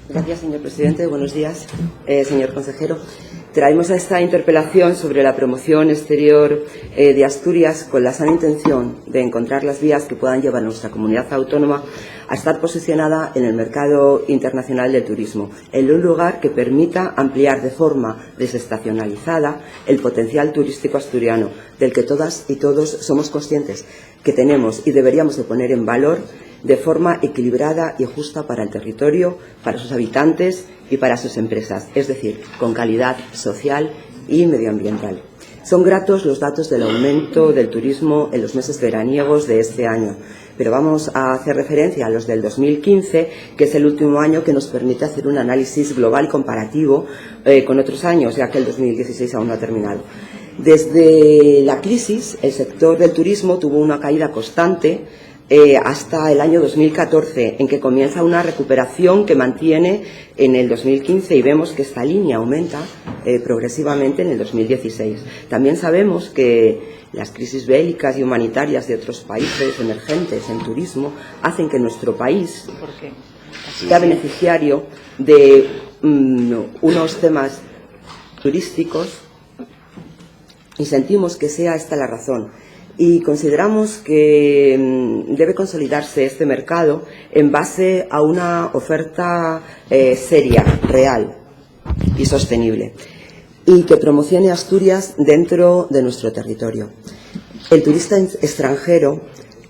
Gracias, señor presidente. Buenos días, señor consejero. Traemos a esta interpelación sobre la promoción exterior de Asturias con la sana intención de encontrar las vías que puedan llevar a nuestra comunidad autónoma a estar posicionada en el mercado internacional del turismo, en un lugar que permita ampliar de forma desestacionalizada el potencial turístico asturiano, del que todas y todos somos conscientes que tenemos y deberíamos de poner en valor de forma equilibrada y justa para el territorio, para sus habitantes y para sus empresas, es decir, con calidad social y medioambiental. Son gratos los datos del aumento del turismo en los meses veraniegos de este año, pero vamos a hacer referencia a los del 2015, que es el último año que nos permite hacer un análisis global comparativo con otros años, ya que el 2016 aún no ha terminado. Desde la crisis, el sector del turismo tuvo una caída constante hasta el año 2014, en que comienza una recuperación que mantiene en el 2015 y vemos que esta línea aumenta progresivamente en el 2016. También sabemos que las crisis bélicas y humanitarias de otros países emergentes en turismo hacen que nuestro país sea beneficiario de unos temas turísticos y sentimos que sea esta la razón. Y consideramos que debe consolidarse este mercado en base a una oferta seria, real y sostenible, y que promocione Asturias dentro de nuestro territorio. El turista extranjero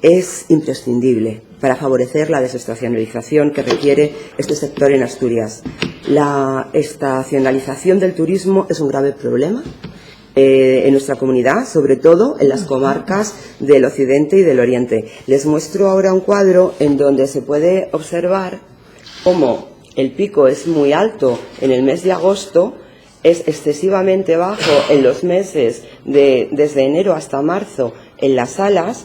es imprescindible para favorecer la desestacionalización que requiere este sector en Asturias. La estacionalización del turismo es un grave problema en nuestra comunidad, sobre todo en las comarcas del occidente y del oriente. Les muestro ahora un cuadro en donde se puede observar cómo el pico es muy alto en el mes de agosto, es excesivamente bajo en los meses desde enero hasta marzo en las salas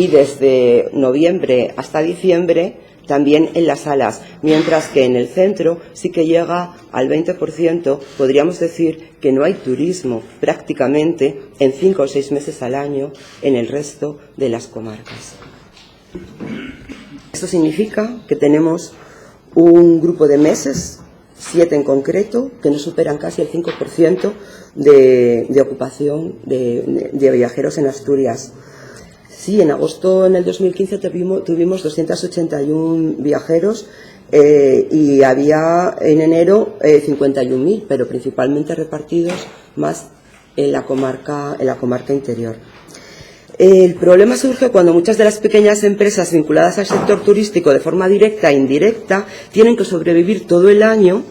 y desde noviembre hasta diciembre también en las salas, mientras que en el centro sí que llega al 20%, podríamos decir que no hay turismo prácticamente en 5 o 6 meses al año en el resto de las comarcas. Esto significa que tenemos un grupo de meses, 7 en concreto, que no superan casi el 5% de ocupación de viajeros en Asturias. Sí, en agosto en el 2015 tuvimos 281 viajeros y había en enero 51.000, pero principalmente repartidos más en la comarca interior. El problema surge cuando muchas de las pequeñas empresas vinculadas al sector turístico de forma directa e indirecta tienen que sobrevivir todo el año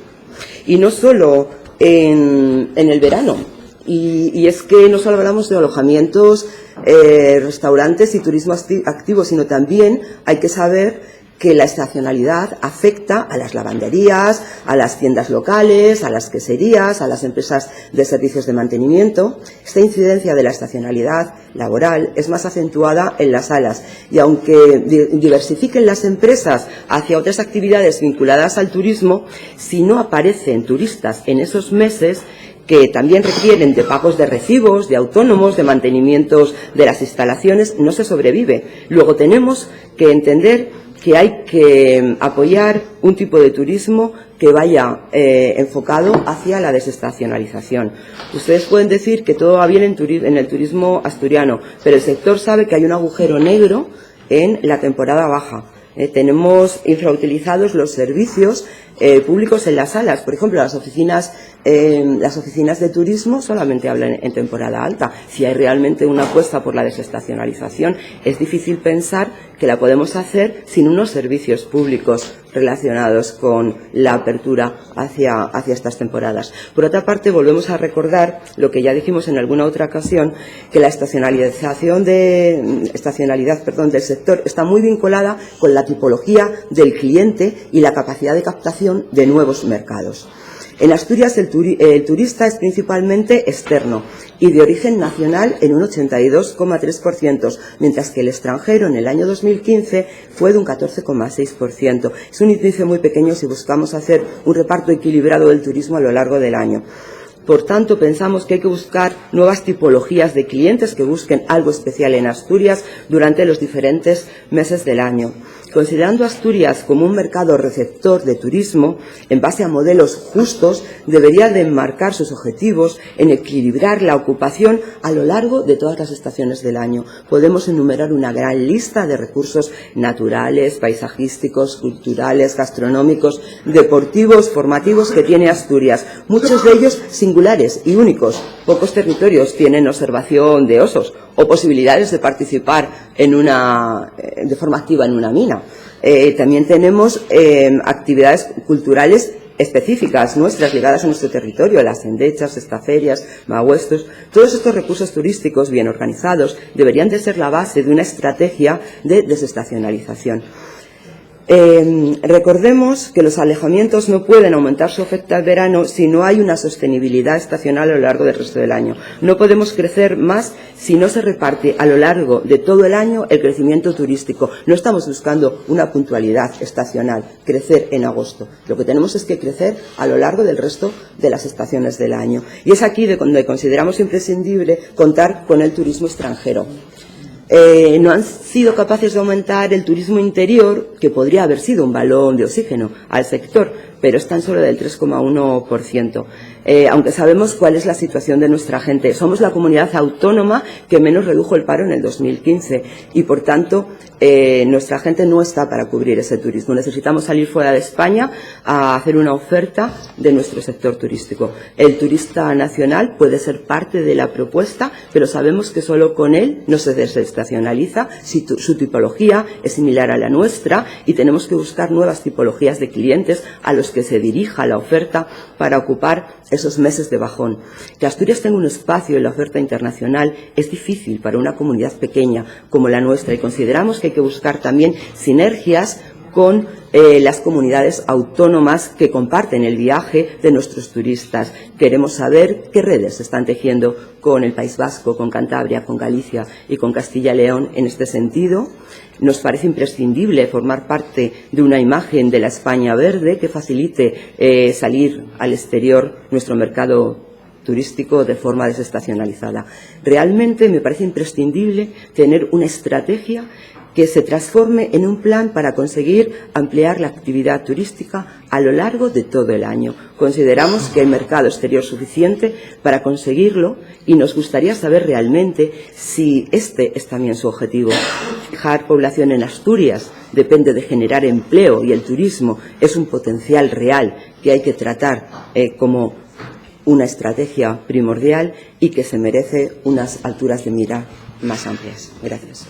y no solo en el verano. Y es que no solo hablamos de alojamientos, restaurantes y turismo activo, sino también hay que saber que la estacionalidad afecta a las lavanderías, a las tiendas locales, a las queserías, a las empresas de servicios de mantenimiento. Esta incidencia de la estacionalidad laboral es más acentuada en las salas y aunque diversifiquen las empresas hacia otras actividades vinculadas al turismo, si no aparecen turistas en esos meses, que también requieren de pagos de recibos, de autónomos, de mantenimientos de las instalaciones, no se sobrevive. Luego tenemos que entender que hay que apoyar un tipo de turismo que vaya enfocado hacia la desestacionalización. Ustedes pueden decir que todo va bien en el turismo asturiano, pero el sector sabe que hay un agujero negro en la temporada baja. Tenemos infrautilizados los servicios públicos en las salas. Por ejemplo, las oficinas de turismo solamente hablan en temporada alta. Si hay realmente una apuesta por la desestacionalización, es difícil pensar que la podemos hacer sin unos servicios públicos relacionados con la apertura hacia estas temporadas. Por otra parte, volvemos a recordar lo que ya dijimos en alguna otra ocasión, que la estacionalidad del sector está muy vinculada con la tipología del cliente y la capacidad de captación de nuevos mercados. En Asturias el turista es principalmente externo y de origen nacional en un 82,3%, mientras que el extranjero en el año 2015 fue de un 14,6%. Es un índice muy pequeño si buscamos hacer un reparto equilibrado del turismo a lo largo del año. Por tanto, pensamos que hay que buscar nuevas tipologías de clientes que busquen algo especial en Asturias durante los diferentes meses del año. considerando Asturias como un mercado receptor de turismo, en base a modelos justos, debería de enmarcar sus objetivos en equilibrar la ocupación a lo largo de todas las estaciones del año. Podemos enumerar una gran lista de recursos naturales, paisajísticos, culturales, gastronómicos, deportivos, formativos que tiene Asturias, muchos de ellos singulares y únicos. Pocos territorios tienen observación de osos o posibilidades de participar de forma activa en una mina. También tenemos actividades culturales específicas nuestras ligadas a nuestro territorio, las endechas, estaferias, magüestos. Todos estos recursos turísticos bien organizados deberían de ser la base de una estrategia de desestacionalización. Recordemos que los alojamientos no pueden aumentar su oferta al verano si no hay una sostenibilidad estacional a lo largo del resto del año. No podemos crecer más si no se reparte a lo largo de todo el año el crecimiento turístico. No estamos buscando una puntualidad estacional, crecer en agosto. Lo que tenemos es que crecer a lo largo del resto de las estaciones del año. Y es aquí donde consideramos imprescindible contar con el turismo extranjero. No han sido capaces de aumentar el turismo interior, que podría haber sido un balón de oxígeno al sector, pero es tan solo del 3,1%. Aunque sabemos cuál es la situación de nuestra gente. Somos la comunidad autónoma que menos redujo el paro en el 2015 y, por tanto, nuestra gente no está para cubrir ese turismo. Necesitamos salir fuera de España a hacer una oferta de nuestro sector turístico. El turista nacional puede ser parte de la propuesta, pero sabemos que solo con él no se desestacionaliza, si su tipología es similar a la nuestra, y tenemos que buscar nuevas tipologías de clientes a los que se dirija la oferta para ocupar esos meses de bajón. Que Asturias tenga un espacio en la oferta internacional es difícil para una comunidad pequeña como la nuestra, y consideramos que hay que buscar también sinergias con las comunidades autónomas que comparten el viaje de nuestros turistas. Queremos saber qué redes se están tejiendo con el País Vasco, con Cantabria, con Galicia y con Castilla y León en este sentido. Nos parece imprescindible formar parte de una imagen de la España verde que facilite salir al exterior nuestro mercado turístico de forma desestacionalizada. Realmente me parece imprescindible tener una estrategia que se transforme en un plan para conseguir ampliar la actividad turística a lo largo de todo el año. Consideramos que hay mercado exterior suficiente para conseguirlo y nos gustaría saber realmente si este es también su objetivo. Fijar población en Asturias depende de generar empleo, y el turismo es un potencial real que hay que tratar como una estrategia primordial y que se merece unas alturas de mira más amplias. Gracias.